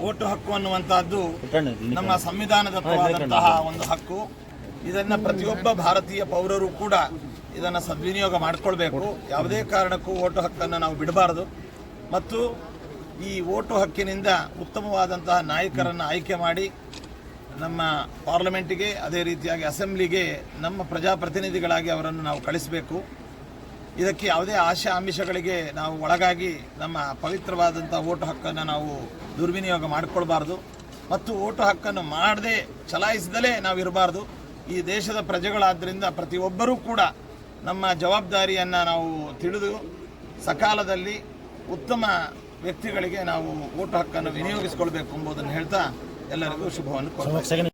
Vote ಹಕ್ಕು ಅನ್ನುವಂತಹದ್ದು ನಮ್ಮ ಸಂವಿಧಾನದತ್ತವಾದಂತಹ ಒಂದು ಹಕ್ಕು. ಇದನ್ನು ಪ್ರತಿಯೊಬ್ಬ ಭಾರತೀಯ ಪೌರರು ಕೂಡ ಇದನ್ನು ಸದ್ವಿನಿಯೋಗ ಮಾಡಿಕೊಳ್ಬೇಕು. ಯಾವುದೇ ಕಾರಣಕ್ಕೂ ವೋಟು ಹಕ್ಕನ್ನು ನಾವು ಬಿಡಬಾರದು. ಮತ್ತು ಈ ವೋಟು ಹಕ್ಕಿನಿಂದ ಉತ್ತಮವಾದಂತಹ ನಾಯಕರನ್ನು ಆಯ್ಕೆ ಮಾಡಿ ನಮ್ಮ ಪಾರ್ಲಿಮೆಂಟಿಗೆ, ಅದೇ ರೀತಿಯಾಗಿ ಅಸೆಂಬ್ಲಿಗೆ ನಮ್ಮ ಪ್ರಜಾಪ್ರತಿನಿಧಿಗಳಾಗಿ ಅವರನ್ನು ನಾವು ಕಳಿಸಬೇಕು. ಇದಕ್ಕೆ ಯಾವುದೇ ಆಶೆ ಆಮಿಷಗಳಿಗೆ ನಾವು ಒಳಗಾಗಿ ನಮ್ಮ ಪವಿತ್ರವಾದಂಥ ವೋಟು ಹಕ್ಕನ್ನು ನಾವು ದುರ್ವಿನಿಯೋಗ ಮಾಡಿಕೊಳ್ಬಾರ್ದು. ಮತ್ತು ವೋಟು ಹಕ್ಕನ್ನು ಮಾಡದೆ ಚಲಾಯಿಸದಲೇ ನಾವು ಇರಬಾರ್ದು. ಈ ದೇಶದ ಪ್ರಜೆಗಳಾದ್ದರಿಂದ ಪ್ರತಿಯೊಬ್ಬರೂ ಕೂಡ ನಮ್ಮ ಜವಾಬ್ದಾರಿಯನ್ನು ನಾವು ತಿಳಿದು ಸಕಾಲದಲ್ಲಿ ಉತ್ತಮ ವ್ಯಕ್ತಿಗಳಿಗೆ ನಾವು ವೋಟು ಹಕ್ಕನ್ನು ವಿನಿಯೋಗಿಸಿಕೊಳ್ಬೇಕು ಎಂಬುದನ್ನು ಹೇಳ್ತಾ ಎಲ್ಲರಿಗೂ ಶುಭವನ್ನು ಕೋರುತ್ತೇನೆ.